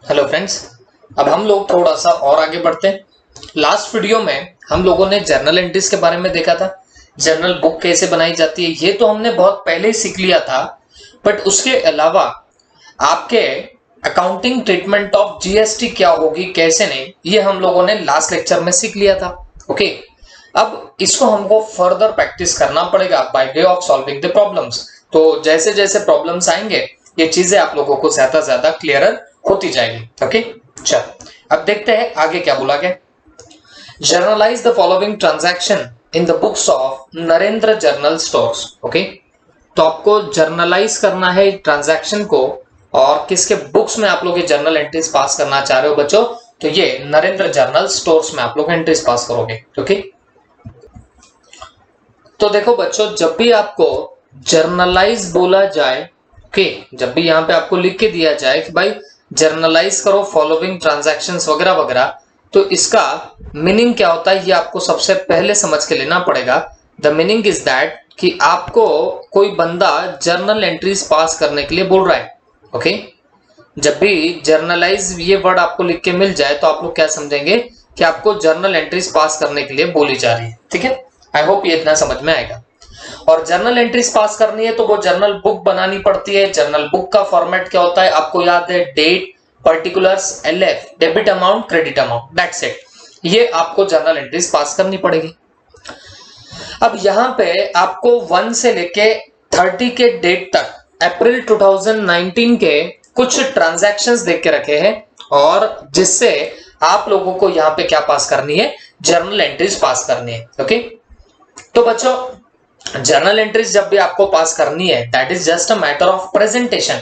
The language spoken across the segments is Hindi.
हेलो फ्रेंड्स, अब हम लोग थोड़ा सा और आगे बढ़ते हैं। लास्ट वीडियो में हम लोगों ने जर्नल एंट्रीज के बारे में देखा था। जर्नल बुक कैसे बनाई जाती है ये तो हमने बहुत पहले ही सीख लिया था, बट उसके अलावा आपके अकाउंटिंग ट्रीटमेंट ऑफ जीएसटी क्या होगी कैसे नहीं, ये हम लोगों ने लास्ट लेक्चर में सीख लिया था। ओके, अब इसको हमको फर्दर प्रैक्टिस करना पड़ेगा by way of solving the problems. तो जैसे जैसे प्रॉब्लम्स आएंगे ये चीजें आप लोगों को ज्यादा ज्यादा क्लियर होती जाएगी। ओके, चल अब देखते हैं आगे क्या बोला गया। Generalized the following transaction in the books of Narendra journal stores. Okay, तो आपको जर्नलाइज करना है ट्रांजैक्शन को, और किसके बुक्स में आप लोग ये जर्नल एंट्रीज पास करना चाह रहे हो बच्चों, तो ये नरेंद्र जर्नल स्टोर्स में आप लोग एंट्रीज पास करोगे। ओके, तो देखो बच्चों, जब भी आपको जर्नलाइज बोला जाए, ओके, जब भी यहां पे आपको लिख के दिया जाए कि भाई जर्नलाइज करो फॉलोइंग ट्रांजैक्शंस वगैरह वगैरह, तो इसका मीनिंग क्या होता है ये आपको सबसे पहले समझ के लेना पड़ेगा। द मीनिंग इज दैट कि आपको कोई बंदा जर्नल एंट्रीज पास करने के लिए बोल रहा है। ओके, जब भी जर्नलाइज ये वर्ड आपको लिख के मिल जाए तो आप लोग क्या समझेंगे कि आपको जर्नल एंट्रीज पास करने के लिए बोली जा रही है। ठीक है, आई होप ये इतना समझ में आएगा। और जर्नल एंट्रीज पास करनी है तो वो जर्नल बुक बनानी पड़ती है। जर्नल बुक का फॉर्मेट क्या होता है आपको याद है, date, particulars, LF, debit amount, credit amount, that's it. ये आपको जर्नल एंट्रीज पास करनी पड़ेगी। अब यहां पे आपको 1 से लेके 30 के डेट तक अप्रैल 2019 के कुछ ट्रांजैक्शंस देख के रखे हैं, और जिससे आप लोगों को यहां पे क्या पास करनी है, जर्नल एंट्रीज पास करनी है। ओके, तो बच्चों जर्नल एंट्रीज जब भी आपको पास करनी है that is just a matter of presentation.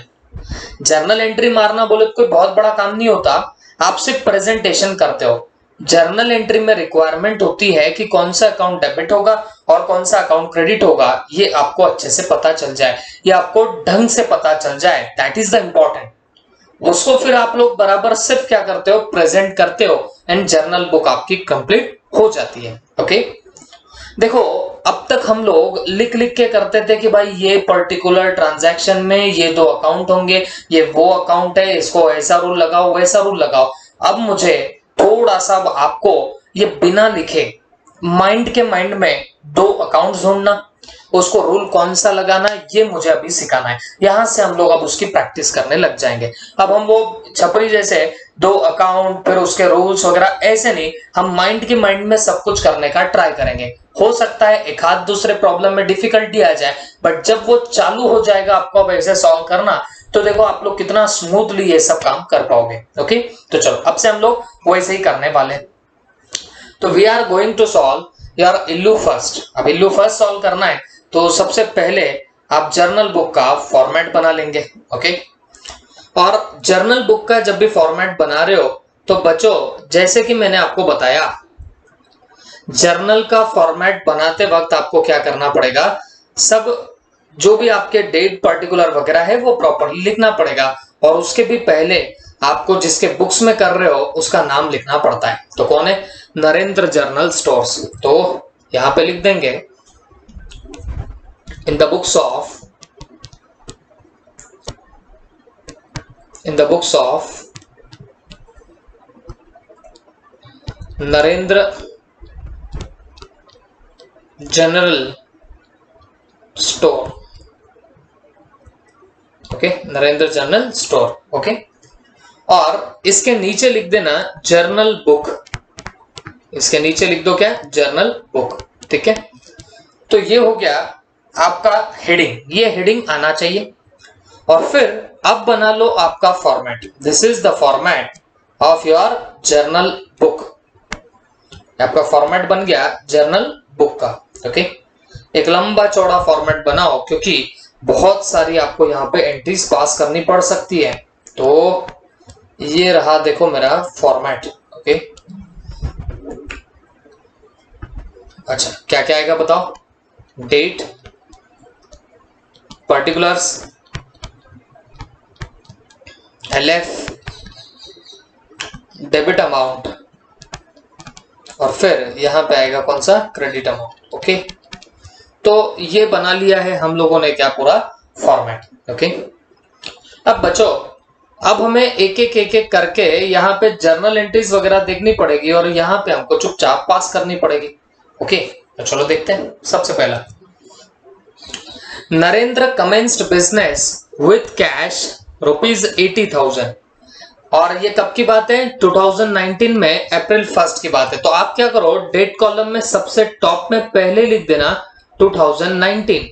Journal entry मारना बोले तो कोई बहुत बड़ा काम नहीं होता, आप सिर्फ प्रेजेंटेशन करते हो। जर्नल एंट्री में रिक्वायरमेंट होती है कि कौन सा अकाउंट डेबिट होगा और कौन सा अकाउंट क्रेडिट होगा, ये आपको अच्छे से पता चल जाए, ये आपको ढंग से पता चल जाए, दैट इज द इंपॉर्टेंट। उसको फिर आप लोग बराबर सिर्फ क्या करते हो, प्रेजेंट करते हो, एंड जर्नल बुक आपकी कंप्लीट हो जाती है। ओके, देखो अब तक हम लोग लिख लिख के करते थे कि भाई ये पर्टिकुलर ट्रांजैक्शन में ये 2 अकाउंट होंगे, ये वो अकाउंट है, इसको ऐसा रूल लगाओ वैसा रूल लगाओ। अब मुझे थोड़ा सा आपको ये बिना लिखे माइंड के माइंड में 2 अकाउंट ढूंढना, उसको रूल कौन सा लगाना ये मुझे अभी सिखाना है। यहां से हम लोग अब उसकी प्रैक्टिस करने लग जाएंगे। अब हम वो छपरी जैसे 2 अकाउंट फिर उसके रूल्स वगैरह ऐसे नहीं, हम माइंड के माइंड में सब कुछ करने का ट्राई करेंगे। हो सकता है एक आध दूसरे प्रॉब्लम में डिफिकल्टी आ जाए, बट जब वो चालू हो जाएगा आपको अब ऐसे सॉल्व करना, तो देखो आप लोग कितना स्मूथली ये सब काम कर पाओगे। ओके, तो चलो अब से हम लोग वैसे ही करने वाले। तो we are going to solve your इल्लू फर्स्ट। अब इल्लू फर्स्ट सॉल्व करना है तो सबसे पहले आप जर्नल बुक का फॉर्मेट बना लेंगे। ओके, और जर्नल बुक का जब भी फॉर्मेट बना रहे हो तो बच्चों जैसे कि मैंने आपको बताया, जर्नल का फॉर्मेट बनाते वक्त आपको क्या करना पड़ेगा, सब जो भी आपके डेट पर्टिकुलर वगैरह है वो प्रॉपरली लिखना पड़ेगा, और उसके भी पहले आपको जिसके बुक्स में कर रहे हो उसका नाम लिखना पड़ता है। तो कौन है, नरेंद्र जर्नल स्टोर्स। तो यहां पे लिख देंगे in the books of Narendra general store. Okay, Narendra general store. Okay, और इसके नीचे लिख देना जर्नल बुक। इसके नीचे लिख दो क्या, जर्नल बुक। ठीक है, तो ये हो गया आपका हेडिंग, ये हेडिंग आना चाहिए। और फिर अब बना लो आपका format. This is the format of your journal book. आपका फॉर्मेट बन गया जर्नल बुक का। ओके, एक लंबा चौड़ा फॉर्मेट बनाओ क्योंकि बहुत सारी आपको यहाँ पे एंट्रीज पास करनी पड़ सकती है। तो ये रहा देखो मेरा फॉर्मेट। ओके, अच्छा क्या क्या आएगा बताओ, date, particulars, LF, debit amount, और फिर यहां पे आएगा कौन सा, क्रेडिट अमाउंट। ओके, तो ये बना लिया है हम लोगों ने क्या, पूरा फॉर्मेट। ओके, अब बच्चों अब हमें एक एक करके यहाँ पे जर्नल एंट्रीज वगैरह देखनी पड़ेगी और यहाँ पे हमको चुपचाप पास करनी पड़ेगी। ओके, तो चलो देखते हैं। सबसे पहला, Narendra commenced business with cash ₹80,000, और ये कब की बात है? 2019 में अप्रैल 1 की बात है। तो आप क्या करो, डेट कॉलम में सबसे टॉप में पहले लिख देना 2019,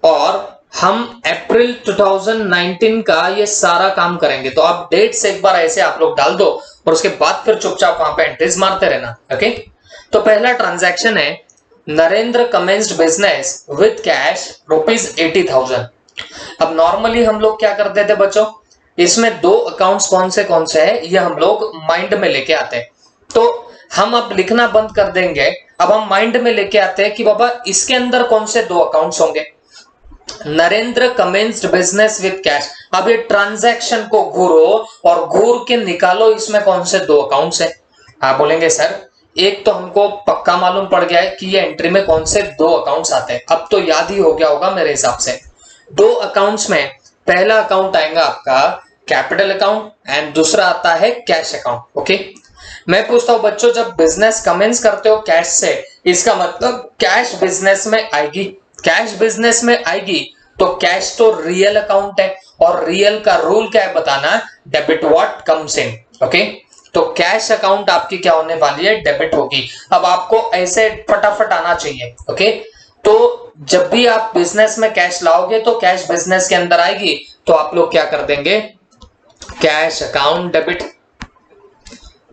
और हम अप्रैल 2019 का ये सारा काम करेंगे। तो आप डेट से एक बार ऐसे आप लोग डाल दो और उसके बाद फिर चुपचाप वहां पे एंट्रीज मारते रहना। ओके, तो पहला ट्रांजैक्शन है Narendra commenced business with cash ₹80,000। अब नॉर्मली हम लोग क्या करते थे बच्चों, इसमें दो अकाउंट्स कौन से हैं ये हम लोग माइंड में लेके आते हैं। तो हम अब लिखना बंद कर देंगे, अब हम माइंड में लेके आते हैं कि बाबा इसके अंदर कौन से दो अकाउंट्स होंगे। Narendra commenced business with cash. अब ये ट्रांजैक्शन को घूरो और घूर के निकालो इसमें कौन से दो अकाउंट्स हैं। आप बोलेंगे सर एक तो हमको पक्का मालूम पड़ गया है कि ये एंट्री में कौन से दो अकाउंट्स आते हैं, अब तो याद ही हो गया होगा मेरे हिसाब से। दो अकाउंट्स में पहला अकाउंट आएगा आपका कैपिटल अकाउंट एंड दूसरा आता है कैश अकाउंट। ओके, मैं पूछता हूं बच्चों, जब बिजनेस कमेंस करते हो कैश से, इसका मतलब कैश बिजनेस में आएगी। कैश बिजनेस में आएगी तो कैश तो रियल अकाउंट है, और रियल का रूल क्या है बताना, debit what comes in. Okay, तो कैश अकाउंट आपकी क्या होने वाली है, डेबिट होगी। अब आपको ऐसे फटाफट आना चाहिए। ओके, तो जब भी आप बिजनेस में कैश लाओगे तो कैश बिजनेस के अंदर आएगी, तो आप लोग क्या कर देंगे, cash account debit.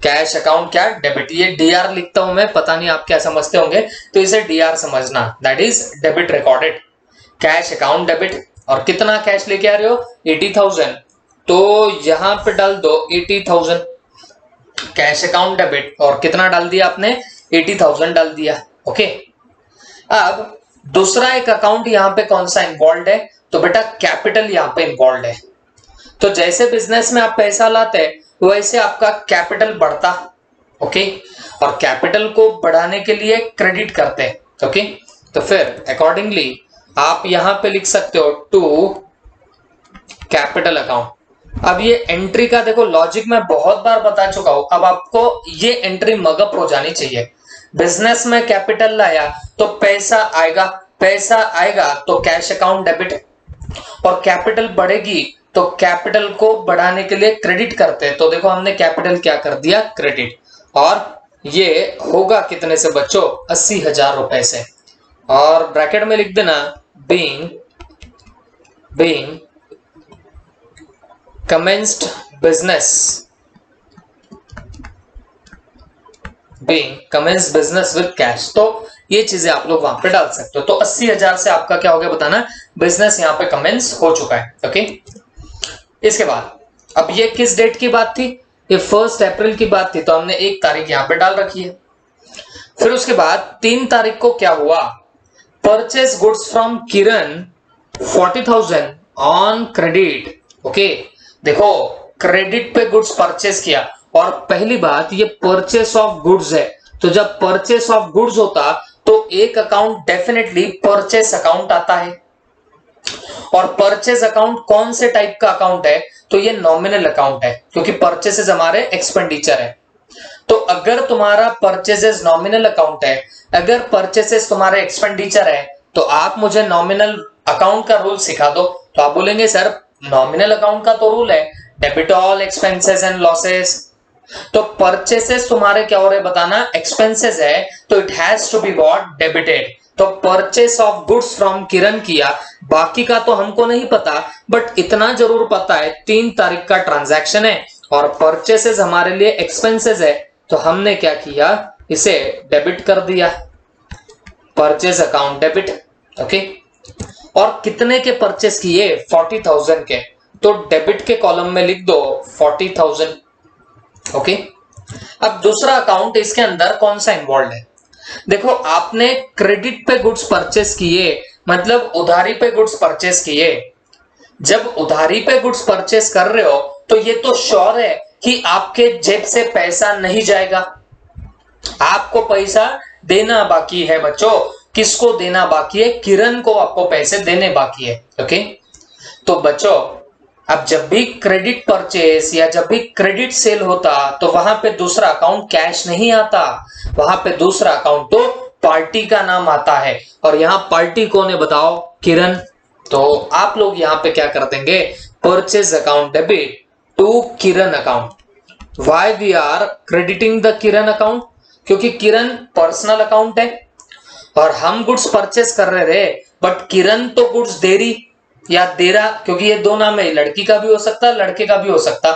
Cash account क्या, डेबिट। ये डीआर लिखता हूं मैं, पता नहीं आप क्या समझते होंगे, तो इसे डीआर समझना, that is debit recorded. Cash account debit, और कितना कैश लेके आ रहे हो, 80,000, तो यहां पे डाल दो 80,000 कैश अकाउंट डेबिट, और कितना डाल दिया आपने, 80,000 डाल दिया। ओके, अब दूसरा एक अकाउंट यहां पे कौन सा इन्वॉल्व है, तो बेटा कैपिटल यहां पे इन्वॉल्व है। तो जैसे बिजनेस में आप पैसा लाते वैसे आपका कैपिटल बढ़ता। ओके, और कैपिटल को बढ़ाने के लिए क्रेडिट करते हैं। ओके, तो फिर अकॉर्डिंगली आप यहां पे लिख सकते हो टू कैपिटल अकाउंट। अब ये एंट्री का देखो लॉजिक मैं बहुत बार बता चुका हूं, अब आपको ये एंट्री मगअप हो जानी चाहिए। बिजनेस में कैपिटल लाया तो पैसा आएगा, पैसा आएगा तो कैश अकाउंट डेबिट, और कैपिटल बढ़ेगी तो कैपिटल को बढ़ाने के लिए क्रेडिट करते हैं। तो देखो हमने कैपिटल क्या कर दिया, क्रेडिट, और ये होगा कितने से बच्चों, 80,000 रुपए से। और ब्रैकेट में लिख देना being commenced business with cash। तो ये चीजें आप लोग वहां पे डाल सकते हो। तो 80,000 से आपका क्या हो गया बताना, बिजनेस यहाँ पे कमेंस हो चुका है। ओके, इसके बाद अब ये किस डेट की बात थी, ये 1 अप्रैल की बात थी, तो हमने 1 तारीख यहाँ पे डाल रखी है। फिर उसके बाद 3 तारीख को क्या हुआ, purchase goods from Kiran 40,000 on credit. Okay, देखो क्रेडिट पे गुड्स परचेस किया, और पहली बात ये परचेस ऑफ गुड्स है, तो जब परचेस ऑफ गुड्स होता तो एक अकाउंट डेफिनेटली परचेस अकाउंट आता है। और परचेस अकाउंट कौन से टाइप का अकाउंट है, तो ये नॉमिनल अकाउंट है, क्योंकि परचेसेस हमारे एक्सपेंडिचर है। तो अगर तुम्हारा परचेसेस नॉमिनल अकाउंट है, अगर परचेसेस तुम्हारे एक्सपेंडिचर है, तो आप मुझे नॉमिनल अकाउंट का रूल सिखा दो। तो आप बोलेंगे सर नॉमिनल अकाउंट का तो रूल है debit all expenses and losses. तो परचेसेस तुम्हारे क्या हो रहे बताना, एक्सपेंसेस है, तो it has to be what, debited. तो purchase of goods from Kiran किया, बाकी का तो हमको नहीं पता, बट इतना जरूर पता है 3 तारीख का ट्रांजैक्शन है और परचेसेस हमारे लिए एक्सपेंसेस है, तो हमने क्या किया, इसे डेबिट कर दिया, परचेस अकाउंट डेबिट। ओके, और कितने के परचेस किए, 40,000 के, तो डेबिट के कॉलम में लिख दो 40,000। ओके, अब दूसरा अकाउंट इसके अंदर कौन सा इन्वॉल्व है, देखो आपने क्रेडिट पे गुड्स परचेस किए, मतलब उधारी पे गुड्स परचेस किए। जब उधारी पे गुड्स परचेस कर रहे हो तो ये तो श्योर है कि आपके जेब से पैसा नहीं जाएगा, आपको पैसा देना बाकी है बच्चों। किसको देना बाकी है, किरण को आपको पैसे देने बाकी है। ओके, तो बच्चों अब जब भी क्रेडिट परचेस या जब भी क्रेडिट सेल होता तो वहां पे दूसरा अकाउंट कैश नहीं आता, वहां पे दूसरा अकाउंट तो पार्टी का नाम आता है। और यहाँ पार्टी कौन है बताओ? किरण। तो आप लोग यहाँ पे क्या कर देंगे? Purchase account debit to Kiran account. Why we are crediting the Kiran account? क्योंकि किरण पर्सनल अकाउंट है और हम गुड्स परचेस कर रहे थे, बट किरण तो गुड्स दे रही या दे रहा, क्योंकि ये दो नाम है, लड़की का भी हो सकता, लड़के का भी हो सकता।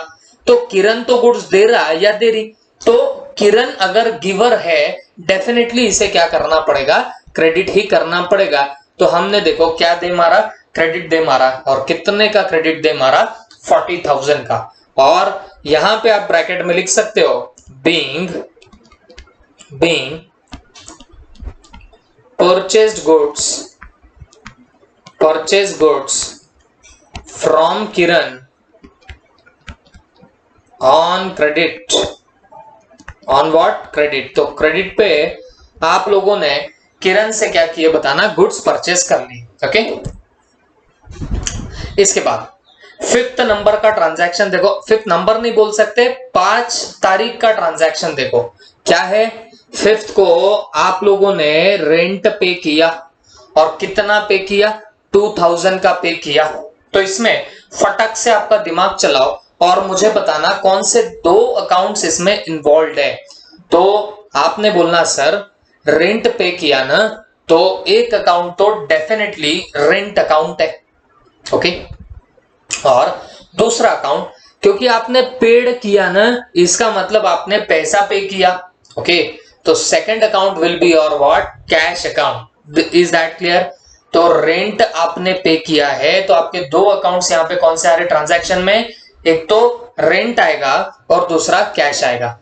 तो किरण तो गुड्स दे रहा या दे रही, तो किरण अगर गिवर है डेफिनेटली इसे क्या करना पड़ेगा? क्रेडिट ही करना पड़ेगा। तो हमने देखो क्या दे मारा? क्रेडिट दे मारा। और कितने का क्रेडिट दे मारा? 40,000 का। और यहां पे आप ब्रैकेट में लिख सकते हो being purchased goods from Kiran on credit। on what? Credit. तो क्रेडिट पे आप लोगों ने किरण से क्या किए बताना? गुड्स परचेस कर ली। ओके, इसके बाद 5th नंबर का ट्रांजैक्शन देखो। 5th नंबर नहीं बोल सकते, 5 तारीख का ट्रांजैक्शन देखो क्या है। 5th को आप लोगों ने रेंट पे किया और कितना पे किया? 2000 का पे किया। तो इसमें फटक से आपका दिमाग चलाओ और मुझे बताना कौन से दो अकाउंट्स इसमें इन्वॉल्व है। तो आपने बोलना सर रेंट पे किया ना, तो एक अकाउंट तो डेफिनेटली रेंट अकाउंट है। ओके, और दूसरा अकाउंट क्योंकि आपने पेड किया ना, इसका मतलब आपने पैसा पे किया। ओके, तो second account will be your what? Cash account. Is that clear? तो रेंट आपने पे किया है, तो आपके दो अकाउंट्स यहां पे कौन से आ रहे ट्रांजैक्शन में? एक तो रेंट आएगा और दूसरा कैश आएगा।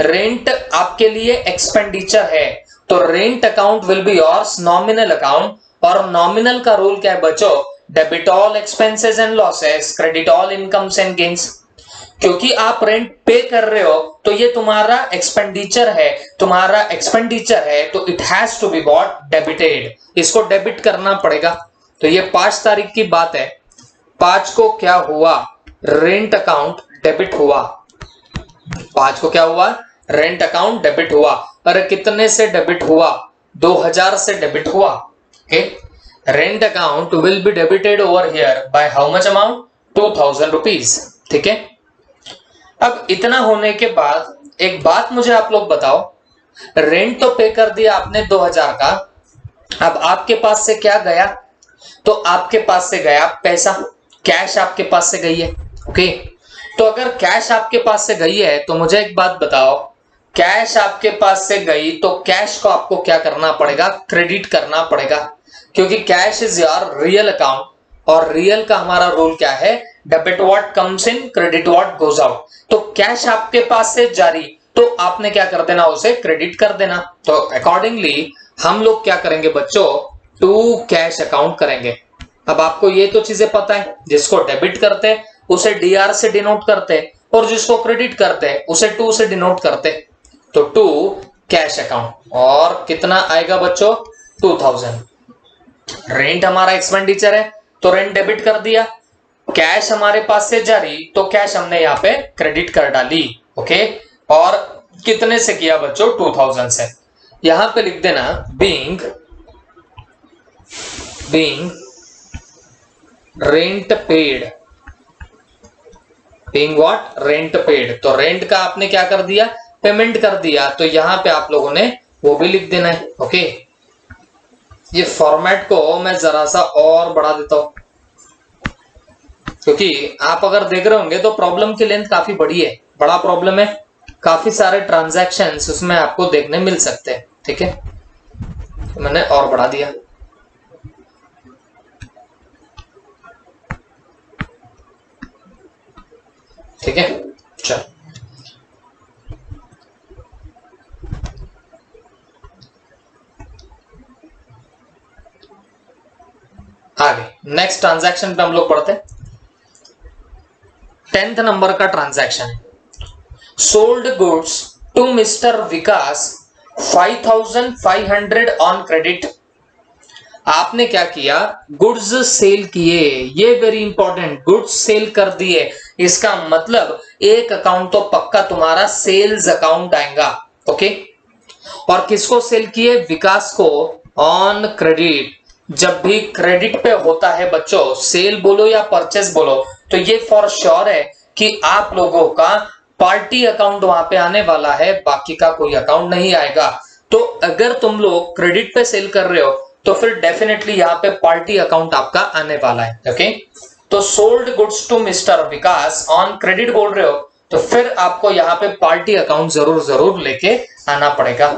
रेंट आपके लिए एक्सपेंडिचर है, तो rent account will be yours nominal account. और नॉमिनल का रूल क्या है बच्चों? Debit all expenses and losses, credit all incomes and gains. क्योंकि आप रेंट पे कर रहे हो तो ये तुम्हारा एक्सपेंडिचर है, तुम्हारा एक्सपेंडिचर है, तो it has to be what? Debited. इसको डेबिट करना पड़ेगा। तो ये 5 तारीख की बात है। 5 को क्या हुआ? रेंट अकाउंट डेबिट हुआ। 5 को क्या हुआ? रेंट अकाउंट डेबिट हुआ। अरे कितने से डेबिट हुआ? 2000 से डेबिट हुआ। Okay, rent account will be debited over here by how much amount? 2000 rupees. ठीक है, अब इतना होने के बाद एक बात मुझे आप लोग बताओ, रेंट तो पे कर दिया आपने 2000 का, अब आपके पास से क्या गया? तो आपके पास से गया पैसा, कैश आपके पास से गई है। ओके, तो अगर कैश आपके पास से गई है तो मुझे एक बात बताओ, कैश आपके पास से गई तो कैश को आपको क्या करना पड़ेगा? क्रेडिट करना पड़ेगा, क्योंकि cash is your real account और रियल का हमारा रूल क्या है? Debit what comes in, credit what goes out. तो कैश आपके पास से जारी, तो आपने क्या कर देना? उसे क्रेडिट कर देना। तो अकॉर्डिंगली हम लोग क्या करेंगे बच्चों? टू कैश अकाउंट करेंगे। अब आपको ये तो चीजें पता है, जिसको डेबिट करते हैं उसे डीआर से डिनोट करते हैं और जिसको क्रेडिट करते हैं उसे टू से डिनोट करते हैं। तो टू कैश अकाउंट। और कितना आएगा बच्चों? 2000। रेंट हमारा एक्सपेंडिचर है तो रेंट डेबिट कर दिया, कैश हमारे पास से जारी तो कैश हमने यहाँ पे क्रेडिट कर डाली। ओके, और कितने से किया बच्चों? 2000 से। यहां पे लिख देना being rent paid. Being what? Rent paid. तो रेंट का आपने क्या कर दिया? पेमेंट कर दिया। तो यहां पे आप लोगों ने वो भी लिख देना है। ओके, ये फॉर्मेट को मैं जरा सा और बढ़ा देता हूं, क्योंकि आप अगर देख रहे होंगे तो प्रॉब्लम की लेंथ काफी बड़ी है, बड़ा प्रॉब्लम है, काफी सारे ट्रांजैक्शंस उसमें आपको देखने मिल सकते हैं। ठीक है, तो मैंने और बढ़ा दिया। ठीक है, चलो आगे नेक्स्ट ट्रांजैक्शन पे हम लोग पढ़ते हैं। 10th नंबर का ट्रांजैक्शन है, sold goods to mister Vikas 5500 on credit. आपने क्या किया, गुड्स सेल किए, ये वेरी इंपॉर्टेंट, गुड्स सेल कर दिए, इसका मतलब एक अकाउंट तो पक्का तुम्हारा सेल्स अकाउंट आएगा। ओके, और किसको सेल किए, विकास को ऑन क्रेडिट। जब भी क्रेडिट पे होता है बच्चों, सेल बोलो या परचेस बोलो, तो ये फॉर श्योर है कि आप लोगों का पार्टी अकाउंट वहां पे आने वाला है, बाकी का कोई अकाउंट नहीं आएगा। तो अगर तुम लोग क्रेडिट पे सेल कर रहे हो तो फिर डेफिनेटली यहाँ पे पार्टी अकाउंट आपका आने वाला है। ओके, तो sold goods to mister Vikas on credit बोल रहे हो तो फिर आपको यहाँ पे पार्टी अकाउंट जरूर जरूर लेके आना पड़ेगा।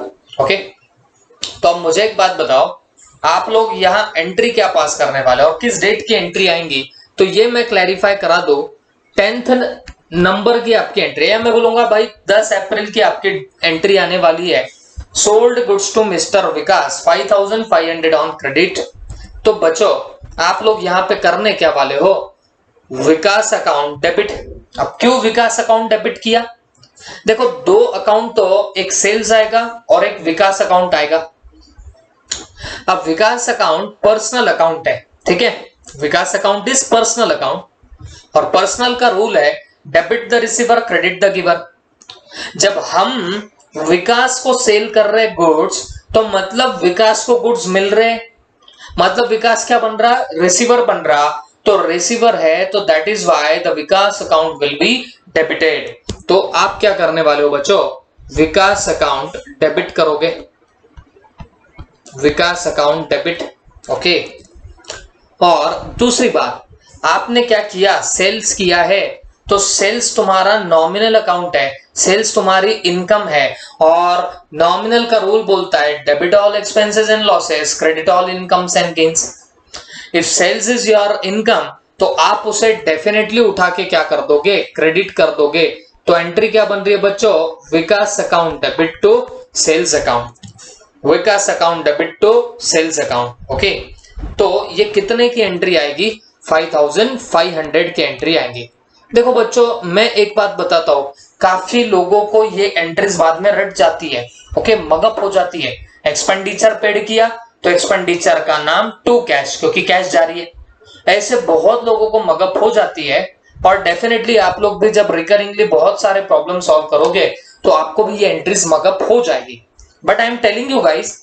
ओके, तो अब मुझे एक बात बताओ, आप लोग यहाँ एंट्री क्या पास करने वाले और किस डेट की एंट्री आएंगी, तो ये मैं क्लैरिफाई करा दो। 10th नंबर की आपकी एंट्री है, मैं बोलूंगा भाई 10 अप्रैल की आपकी एंट्री आने वाली है। Sold goods to mister Vikas 5500 on credit. तो बच्चों आप लोग यहाँ पे करने क्या वाले हो, विकास अकाउंट डेबिट। अब क्यों विकास अकाउंट डेबिट किया, देखो दो अकाउंट, तो एक सेल्स आएगा और एक विकास अकाउंट आएगा। अब विकास अकाउंट पर्सनल अकाउंट है, ठीक है, विकास अकाउंट इज पर्सनल अकाउंट और पर्सनल का रूल है debit the receiver credit the giver. जब हम विकास को सेल कर रहे गुड्स तो मतलब विकास को गुड्स मिल रहे, मतलब विकास क्या बन रहा, रिसीवर बन रहा, तो रिसीवर है तो that is why the Vikas account will be debited. तो आप क्या करने वाले हो बच्चों, विकास अकाउंट डेबिट करोगे, विकास अकाउंट डेबिट। ओके, और दूसरी बात, आपने क्या किया, सेल्स किया है, तो सेल्स तुम्हारा नॉमिनल अकाउंट है, सेल्स तुम्हारी इनकम है और नॉमिनल का रूल बोलता है debit all expenses and losses credit all incomes and gains. If sales is your income तो आप उसे डेफिनेटली उठा के क्या कर दोगे, क्रेडिट कर दोगे। तो एंट्री क्या बन रही है बच्चों, Vikas account debit to sales account, Vikas account debit to sales account. Okay, तो ये कितने की एंट्री आएगी, 5500 की एंट्री आएगी। देखो बच्चों मैं एक बात बताता हूं, काफी लोगों को ये एंट्रीज बाद में रट जाती है। ओके, मगअप हो जाती है, एक्सपेंडिचर पेड किया तो एक्सपेंडिचर का नाम टू कैश, क्योंकि कैश जारी है, ऐसे बहुत लोगों को मगअप हो जाती है। और डेफिनेटली आप लोग भी जब रिकरिंगली बहुत सारे प्रॉब्लम सॉल्व करोगे तो आपको भी ये एंट्रीज मगअप हो जाएगी। But I am telling you guys,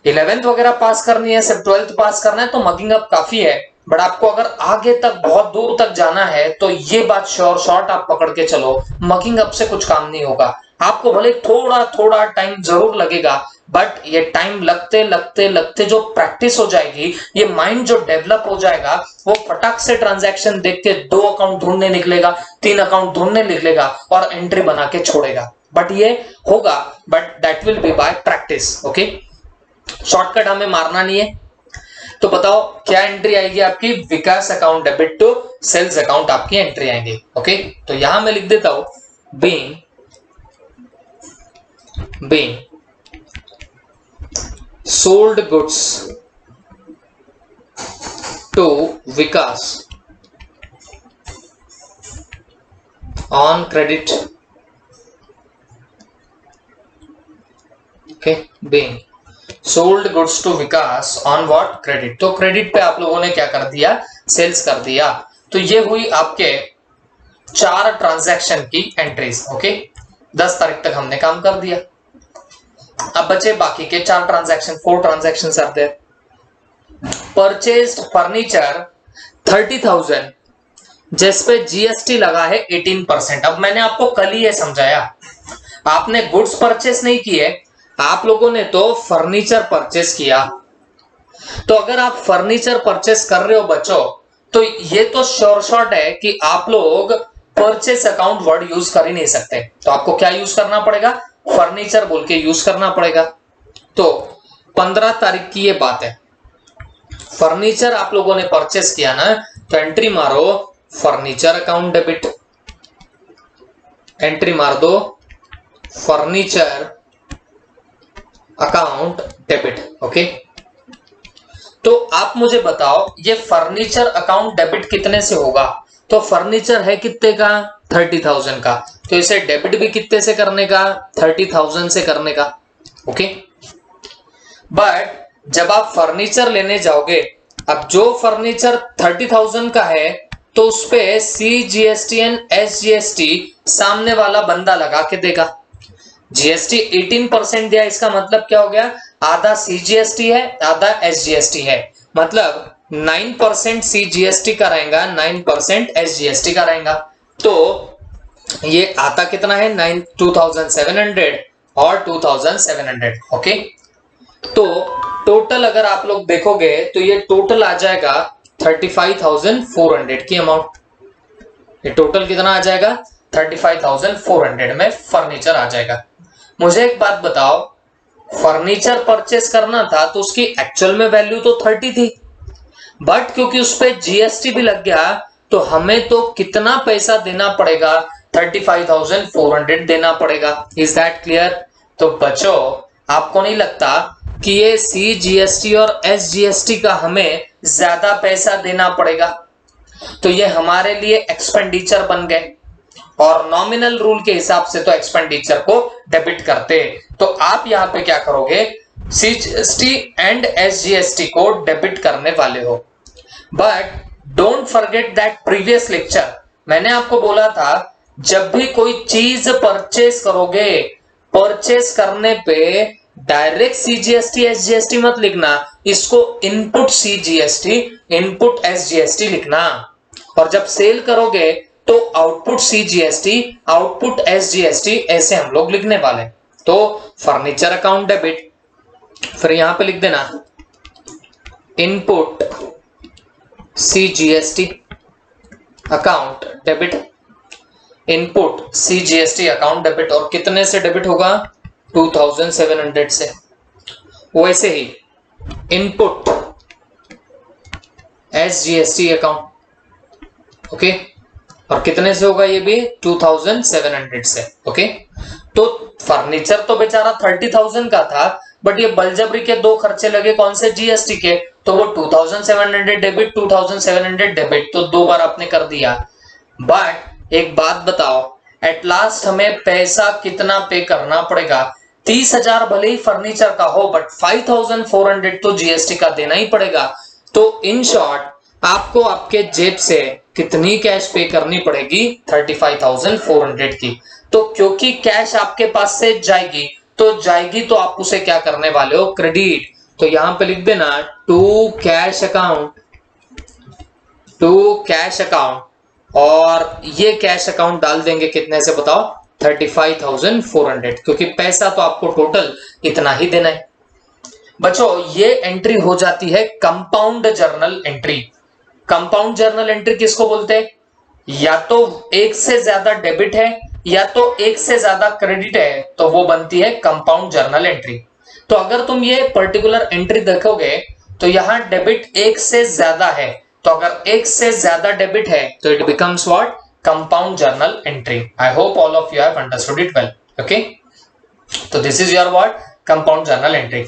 11th वगैरह पास करनी है, सिर्फ 12th पास करना है तो मगिंग अप काफी है। बट आपको अगर आगे तक बहुत दूर तक जाना है तो ये बात श्योर शॉर्ट आप पकड़ के चलो, मगिंग अप से कुछ काम नहीं होगा। आपको भले थोड़ा थोड़ा टाइम जरूर लगेगा, बट ये टाइम लगते लगते लगते जो प्रैक्टिस हो जाएगी, ये माइंड जो डेवलप हो जाएगा, वो फटाक से ट्रांजैक्शन देख के 2 अकाउंट ढूंढने निकलेगा, 3 अकाउंट ढूंढने निकलेगा और एंट्री बना के छोड़ेगा। बट ये होगा, but that will be bye practice. Okay, shortcut हमें मारना नहीं है। तो बताओ क्या एंट्री आएगी आपकी, Vikas account debit to sales account आपकी एंट्री आएंगे। ओके, तो यहां मैं लिख देता हूं being sold goods to Vikas on credit, okay, being sold goods to Vikas on what, credit। तो क्रेडिट पे आप लोगों ने क्या कर दिया, सेल्स कर दिया। तो ये हुई आपके 4 ट्रांजैक्शन की एंट्रीज। ओके, 10 तारीख तक हमने काम कर दिया। अब बचे बाकी के 4 transaction, 4 transactions are there. Purchased furniture 30,000 जिस पे जीएसटी लगा है 18%। अब मैंने आपको कल ही ये समझाया, आपने गुड्स परचेस नहीं किए, आप लोगों ने तो फर्नीचर परचेस किया। तो अगर आप फर्नीचर परचेस कर रहे हो बच्चों, तो ये तो श्योर शॉट है कि आप लोग परचेस अकाउंट वर्ड यूज कर ही नहीं सकते। तो आपको क्या यूज करना पड़ेगा, फर्नीचर बोल के यूज करना पड़ेगा। तो 15 तारीख की ये बात है, फर्नीचर आप लोगों ने परचेस किया ना, तो एंट्री मारो फर्नीचर अकाउंट डेबिट, एंट्री मार दो फर्नीचर अकाउंट डेबिट। ओके, तो आप मुझे बताओ ये फर्नीचर अकाउंट डेबिट कितने से होगा, तो फर्नीचर है कितने का, 30,000 का, तो इसे डेबिट भी कितने से करने का, 30,000 से करने का। ओके, बट जब आप फर्नीचर लेने जाओगे, अब जो फर्नीचर 30,000 का है तो उस पे CGST एंड SGST सामने वाला बंदा लगा के देगा। GST 18% दिया, इसका मतलब क्या हो गया, आधा CGST है आधा SGST है, मतलब 9% CGST का रहेगा, 9% SGST का रहेगा। तो ये आता कितना है, 2700 और 2700। ओके, तो टोटल अगर आप लोग देखोगे तो ये टोटल आ जाएगा 35,400 की अमाउंट। ये टोटल कितना आ जाएगा, 35,400 में फर्नीचर आ जाएगा। मुझे एक बात बताओ, फर्नीचर परचेस करना था तो उसकी एक्चुअल में वैल्यू तो 30 थी, बट क्योंकि उस पे GST भी लग गया तो हमें तो कितना पैसा देना पड़ेगा, 35,400 देना पड़ेगा। Is that clear? तो बच्चों, आपको नहीं लगता कि ये CGST और SGST का हमें ज्यादा पैसा देना पड़ेगा? तो ये हमारे लिए एक्सपेंडिचर बन गए, और नॉमिनल रूल के हिसाब से तो एक्सपेंडिचर को डेबिट करते। तो आप यहां पे क्या करोगे, CGST एंड SGST को डेबिट करने वाले हो। But don't forget that previous lecture मैंने आपको बोला था, जब भी कोई चीज परचेस करोगे, परचेस करने पे डायरेक्ट CGST SGST मत लिखना, इसको इनपुट CGST इनपुट SGST लिखना। और जब सेल करोगे तो आउटपुट CGST आउटपुट SGST ऐसे हम लोग लिखने वाले। तो फर्नीचर अकाउंट डेबिट, फिर यहां पे लिख देना input CGST account debit, input CGST account debit, और कितने से डेबिट होगा, 2700 से। वैसे ही इनपुट SGST अकाउंट, ओके, और कितने से होगा, ये भी 2700 से। ओके, तो फर्नीचर तो बेचारा 30,000 का था, बट ये बलजबरी के दो खर्चे लगे, कौन से, GST के, तो वो 2700 डेबिट 2700 डेबिट, तो दो बार आपने कर दिया। बट एक बात बताओ, एट लास्ट हमें पैसा कितना पे करना पड़ेगा, 30,000 भले ही फर्नीचर का हो, बट 5,400 तो GST का देना ही पड़ेगा। तो इन शॉर्ट आपको आपके जेब से कितनी कैश पे करनी पड़ेगी, 35,400 की। तो क्योंकि कैश आपके पास से जाएगी तो आप उसे क्या करने वाले हो, क्रेडिट। तो यहां पे लिख देना टू कैश अकाउंट, और ये कैश अकाउंट डाल देंगे कितने से बताओ, 35,400, क्योंकि पैसा तो आपको टोटल इतना ही देना है। बच्चों, ये एंट्री हो जाती है compound journal entry. Compound journal entry किसको बोलते हैं, या तो एक से ज्यादा डेबिट है या तो एक से ज्यादा क्रेडिट है, तो वो बनती है कंपाउंड जर्नल एंट्री। तो अगर तुम ये पर्टिकुलर एंट्री देखोगे तो यहां डेबिट एक से ज्यादा है, तो अगर एक से ज्यादा डेबिट है तो it becomes what, compound journal entry. I hope all of you have understood it well. Okay, तो this is your what, compound journal entry.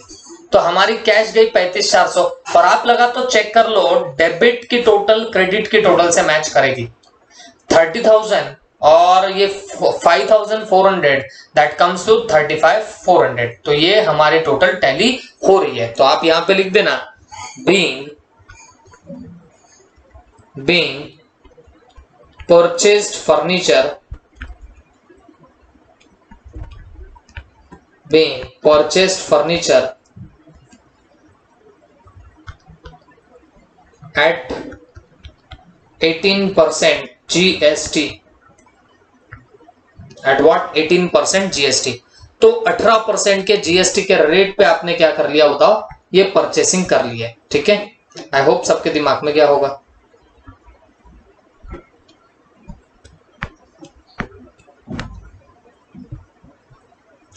तो हमारी कैश गई 35,400, और आप लगा तो चेक कर लो, डेबिट की टोटल क्रेडिट की टोटल से मैच करेगी। 30,000 और ये 5,400, दैट कम्स टू 35,400। तो ये हमारी टोटल टैली हो रही है। तो आप यहां पे लिख देना being purchased furniture at 18% GST, at what, 18% GST। तो 18% के GST के रेट पे आपने क्या कर लिया बताओ, ये परचेसिंग कर लिया है। ठीक है, आई होप सबके दिमाग में क्या होगा।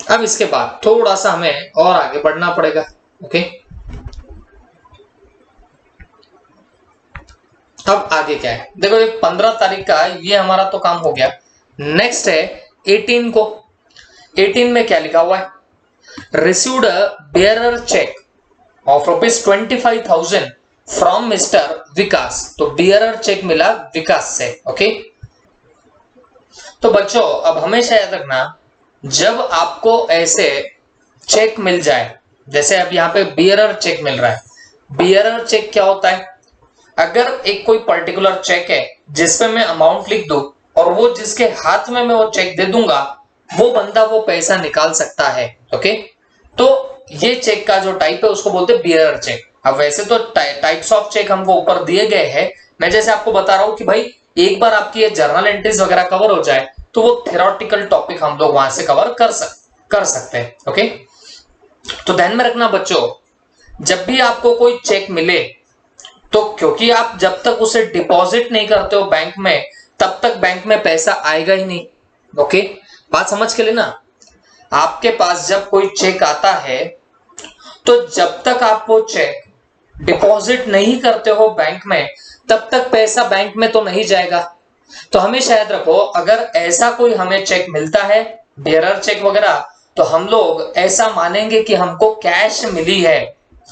अब इसके बाद थोड़ा सा हमें और आगे बढ़ना पड़ेगा। ओके, अब आगे क्या है, देखो, ये 15 तारीख का ये हमारा तो काम हो गया। नेक्स्ट है 18 को। 18 में क्या लिखा हुआ है, received bearer cheque of ₹25,000 from mister Vikas. तो बेयरर चेक मिला विकास से। ओके, तो बच्चों अब हमेशा याद रखना, जब आपको ऐसे चेक मिल जाए जैसे अब यहाँ पे बियरर चेक मिल रहा है। बियरर चेक क्या होता है? अगर एक कोई पर्टिकुलर चेक है जिसपे मैं अमाउंट लिख दूं और वो जिसके हाथ में मैं वो चेक दे दूंगा वो बंदा वो पैसा निकाल सकता है। ओके, तो ये चेक का जो टाइप है उसको बोलते हैं बियरर चेक। अब वैसे तो टाइप्स ऑफ चेक हमको ऊपर दिए गए हैं, मैं जैसे आपको बता रहा हूं कि भाई एक बार आपकी ये जर्नल एंट्रीज वगैरह कवर हो जाए तो वो थ्योरेटिकल टॉपिक हम लोग वहां से कवर कर सकते हैं। ओके, तो ध्यान में रखना बच्चों, जब भी आपको कोई चेक मिले तो क्योंकि आप जब तक उसे डिपॉजिट नहीं करते हो बैंक में तब तक बैंक में पैसा आएगा ही नहीं। ओके, बात समझ के लेना। आपके पास जब कोई चेक आता है तो जब तक आप वो चेक डिपॉजिट नहीं करते हो बैंक में तब तक पैसा बैंक में तो नहीं जाएगा। तो हमेशा याद रखो, अगर ऐसा कोई हमें चेक मिलता है बेयरर चेक वगैरह, तो हम लोग ऐसा मानेंगे कि हमको कैश मिली है।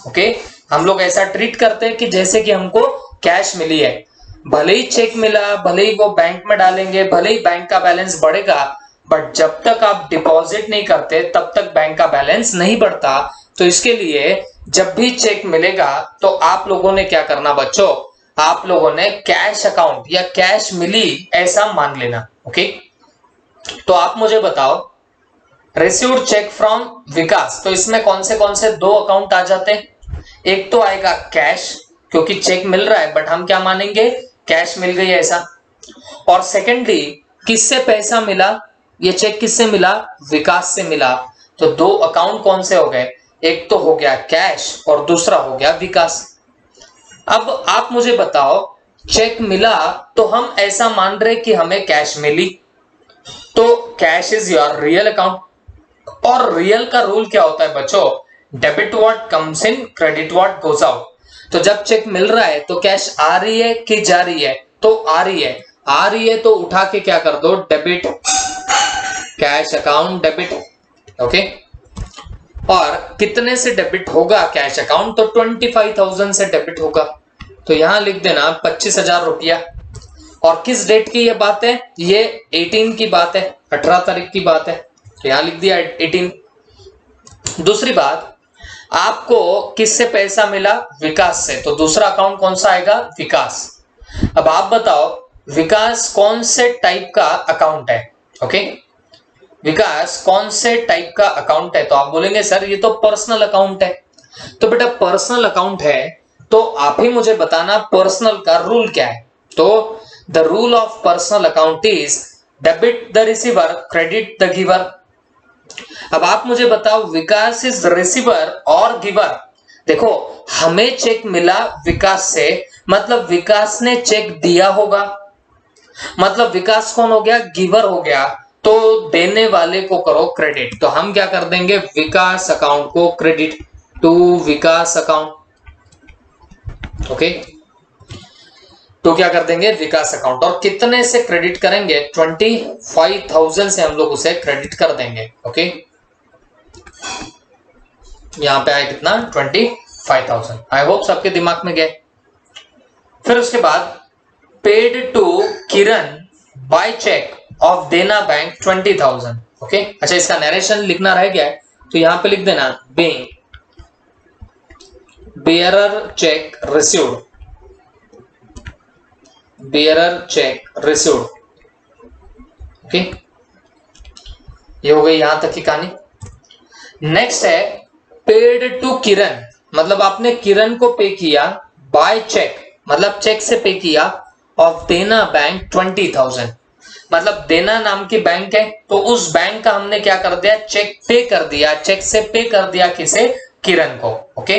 ओके, हम लोग ऐसा ट्रीट करते हैं कि जैसे कि हमको कैश मिली है। भले ही चेक मिला, भले ही वो बैंक में डालेंगे, भले ही बैंक का बैलेंस बढ़ेगा, बट जब तक आप डिपॉजिट नहीं करते तब तक बैंक का बैलेंस नहीं बढ़ता। तो इसके लिए जब भी चेक मिलेगा तो आप लोगों ने क्या करना बच्चों, आप लोगों ने कैश अकाउंट या कैश मिली ऐसा मान लेना। ओके, तो आप मुझे बताओ, रिसीव्ड चेक फ्रॉम विकास, तो इसमें कौन से दो अकाउंट आ जाते हैं? एक तो आएगा कैश, क्योंकि चेक मिल रहा है बट हम क्या मानेंगे, कैश मिल गई ऐसा। और सेकेंडली किससे पैसा मिला, ये चेक किससे मिला, विकास से मिला। तो दो अकाउंट कौन से हो गए, एक तो हो गया कैश और दूसरा हो गया विकास। अब आप मुझे बताओ, चेक मिला तो हम ऐसा मान रहे कि हमें कैश मिली, तो cash is your real account. और रियल का रूल क्या होता है बच्चों, debit what comes in, credit what goes out. तो जब चेक मिल रहा है तो कैश आ रही है कि जा रही है, तो आ रही है। आ रही है तो उठा के क्या कर दो, debit, cash account debit. Okay, और कितने से डेबिट होगा कैश अकाउंट, तो 25,000 से डेबिट होगा। तो यहां लिख देना 25,000 रुपया। और किस डेट की ये बात है, ये 18 की बात है, 18 तारीख की बात है, तो यहां लिख दिया 18। दूसरी बात, आपको किससे पैसा मिला, विकास से, तो दूसरा अकाउंट कौन सा आएगा, विकास। अब आप बताओ विकास कौन से टाइप का अकाउंट है। ओके, विकास कौन से टाइप का अकाउंट है, तो आप बोलेंगे सर ये तो पर्सनल अकाउंट है। तो बेटा पर्सनल अकाउंट है तो आप ही मुझे बताना पर्सनल का रूल क्या है। तो the rule of personal account is debit the receiver, credit the giver. अब आप मुझे बताओ विकास इज रिसीवर और गिवर। देखो हमें चेक मिला विकास से, मतलब विकास ने चेक दिया होगा, मतलब विकास कौन हो गया, गिवर हो गया। तो देने वाले को करो क्रेडिट, तो हम क्या कर देंगे, विकास अकाउंट को credit to Vikas account. Okay, तो क्या कर देंगे, विकास अकाउंट। और कितने से क्रेडिट करेंगे, 25,000 से हम लोग उसे क्रेडिट कर देंगे। ओके, यहां पे आए कितना, 25,000। आई होप सबके दिमाग में गए। फिर उसके बाद paid to Kiran by cheque of Dena bank 20,000। Okay, अच्छा इसका नरेशन लिखना रह गया है तो यहां पे लिख देना being bearer check received, bearer check received. Okay, ये हो गई यहां तक की कहानी। नेक्स्ट है पेड टू किरण, मतलब आपने किरण को पे किया, बाय चेक मतलब चेक से पे किया, ऑफ देना बैंक 20,000, मतलब देना नाम की बैंक है तो उस बैंक का हमने क्या कर दिया, चेक पे कर दिया, चेक से पे कर दिया किसे, किरण को। ओके,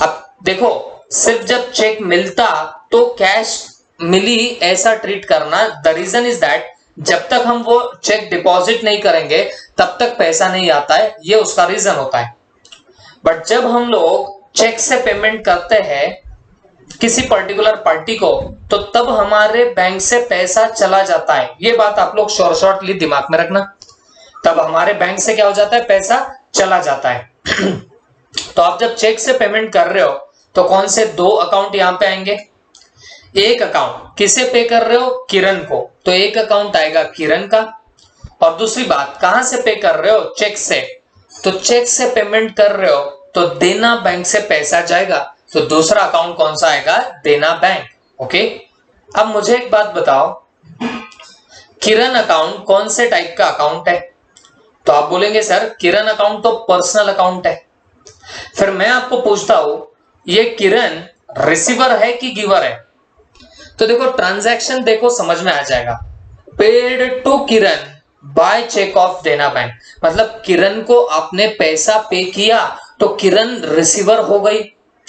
अब देखो सिर्फ जब चेक मिलता तो कैश मिली ऐसा ट्रीट करना। द रीजन इज दैट जब तक हम वो चेक डिपॉजिट नहीं करेंगे तब तक पैसा नहीं आता है, ये उसका रीजन होता है। बट जब हम लोग चेक से पेमेंट करते हैं किसी पर्टिकुलर पार्टी को तो तब हमारे बैंक से पैसा चला जाता है। ये बात आप लोग शॉर्टली दिमाग में रखना, तब हमारे बैंक से क्या हो जाता है, पैसा चला जाता है। तो आप जब चेक से पेमेंट कर रहे हो तो कौन से दो अकाउंट यहां पे आएंगे, एक अकाउंट किसे पे कर रहे हो, किरण को, तो एक अकाउंट आएगा किरण का। और दूसरी बात कहां से पे कर रहे हो, चेक से, तो चेक से पेमेंट कर रहे हो तो देना बैंक से पैसा जाएगा, तो दूसरा अकाउंट कौन सा आएगा? देना बैंक। ओके, अब मुझे एक बात बताओ, किरण अकाउंट कौन से टाइप का अकाउंट है? तो आप बोलेंगे सर किरण अकाउंट तो पर्सनल अकाउंट है। फिर मैं आपको पूछता हूं, ये किरण रिसीवर है कि गिवर है? तो देखो ट्रांजैक्शन देखो समझ में आ जाएगा। Paid to Kiran by cheque of Dena bank, मतलब किरण को आपने पैसा पे किया तो किरण रिसीवर हो गई।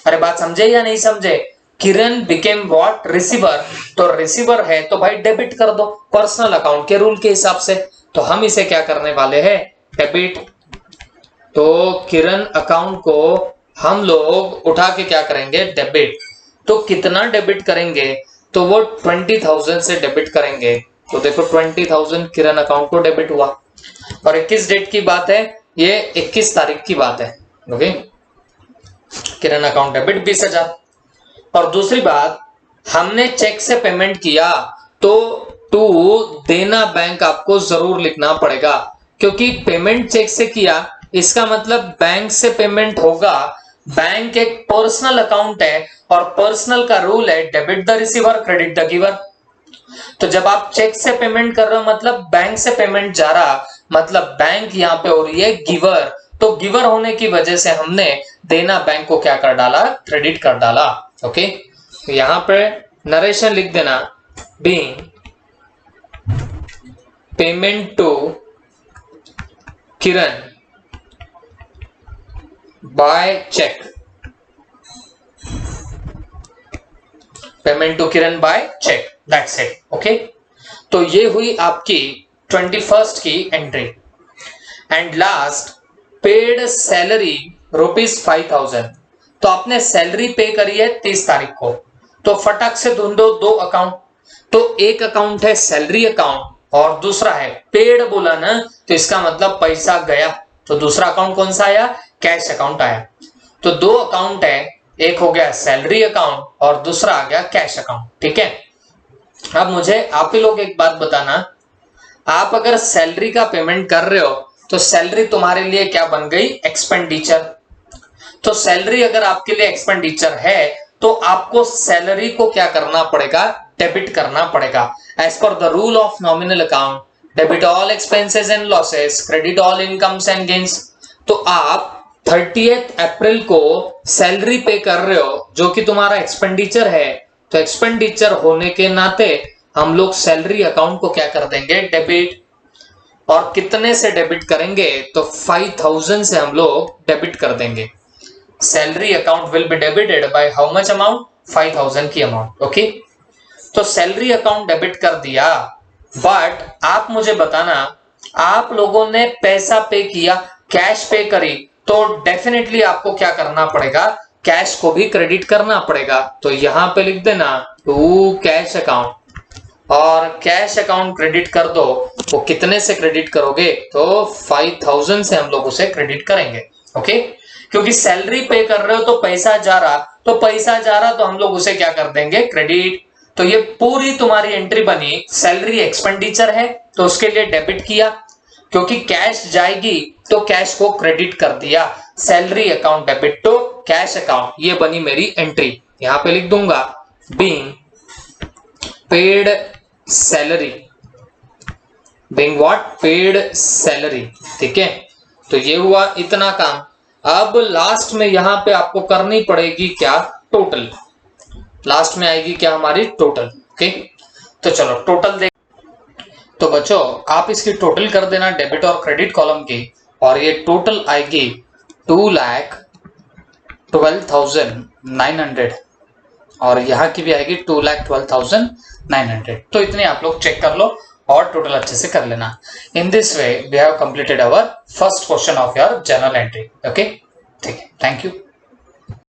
अरे बात समझे या नहीं समझे? किरण बिकेम व्हाट? रिसीवर। तो रिसीवर है तो भाई डेबिट कर दो पर्सनल अकाउंट के रूल के हिसाब से। तो हम इसे क्या करने वाले हैं? डेबिट। तो किरण अकाउंट को हम लोग उठा के क्या करेंगे? डेबिट। तो कितना डेबिट करेंगे? तो वो 20,000 से डेबिट करेंगे। तो देखो 20,000 किरण अकाउंट को डेबिट हुआ। और 21 डेट की बात है, ये 21 तारीख की बात है। ओके, किरण अकाउंट डेबिट 20,000। और दूसरी बात, हमने चेक से पेमेंट किया तो टू देना बैंक आपको जरूर लिखना पड़ेगा, क्योंकि पेमेंट चेक से किया इसका मतलब बैंक से पेमेंट होगा। बैंक एक पर्सनल अकाउंट है और पर्सनल का रूल है debit the receiver credit the giver. तो जब आप चेक से पेमेंट कर रहे हो मतलब बैंक से पेमेंट जा रहा, मतलब बैंक यहां पे हो रही है गिवर। तो गिवर होने की वजह से हमने देना बैंक को क्या कर डाला? क्रेडिट कर डाला। ओके, तो यहां पे नरेशन लिख देना, being payment to Kiran by cheque, payment to Kiran by cheque, that's it. Okay, तो ये हुई आपकी 21st की entry. And last, paid salary ₹5,000। तो आपने सैलरी पे करी है 30 तारीख को, तो फटाक से ढूंढो दो अकाउंट। तो एक अकाउंट है सैलरी अकाउंट और दूसरा है पेड, बोला ना तो इसका मतलब पैसा गया। तो दूसरा अकाउंट कौन सा आया? कैश अकाउंट आया। तो दो अकाउंट है, एक हो गया सैलरी अकाउंट और दूसरा आ गया कैश अकाउंट। ठीक है, अब मुझे आप ही लोग एक बात बताना, आप अगर सैलरी का पेमेंट कर रहे हो तो सैलरी तुम्हारे लिए क्या बन गई? एक्सपेंडिचर। तो सैलरी अगर आपके लिए एक्सपेंडिचर है तो आपको सैलरी को क्या करना पड़ेगा? डेबिट करना पड़ेगा। As per the rule of nominal account, debit all expenses and losses, credit all incomes and gains. तो आप 30 अप्रैल को सैलरी पे कर रहे हो जो कि तुम्हारा एक्सपेंडिचर है, तो एक्सपेंडिचर होने के नाते हम लोग सैलरी अकाउंट को क्या कर देंगे? डेबिट। और कितने से डेबिट करेंगे? तो 5,000 से हम लोग डेबिट कर देंगे। Salary account will be debited by how much amount? 5,000 की अमाउंट। ओके, तो सैलरी अकाउंट डेबिट कर दिया। बट आप मुझे बताना, आप लोगों ने पैसा पे किया, कैश पे करी, तो डेफिनेटली आपको क्या करना पड़ेगा? कैश को भी क्रेडिट करना पड़ेगा। तो यहां पे लिख देना टू कैश अकाउंट, और कैश अकाउंट क्रेडिट कर दो। वो कितने से क्रेडिट करोगे? तो 5,000 से हम लोग उसे क्रेडिट करेंगे। ओके, क्योंकि सैलरी पे कर रहे हो तो पैसा जा रहा, तो पैसा जा रहा तो हम लोग उसे क्या कर देंगे? क्रेडिट। तो ये पूरी तुम्हारी एंट्री बनी, सैलरी एक्सपेंडिचर है तो उसके लिए डेबिट किया, क्योंकि कैश जाएगी तो कैश को क्रेडिट कर दिया। Salary account debit to cash account, ये बनी मेरी एंट्री। यहां पे लिख दूंगा being paid salary, being what? Paid salary. ठीक है, तो ये हुआ इतना काम। अब लास्ट में यहां पे आपको करनी पड़ेगी क्या? टोटल। लास्ट में आएगी क्या? हमारी टोटल। ओके, तो चलो टोटल देख। तो बच्चों आप इसकी टोटल कर देना डेबिट और क्रेडिट कॉलम की, और ये टोटल आएगी 2,12,900, और यहाँ की भी आएगी 2,12,900। तो इतने आप लोग चेक कर लो और टोटल अच्छे से कर लेना। In this way we have completed our first question of your journal entry. Okay, ठीक है, थैंक यू।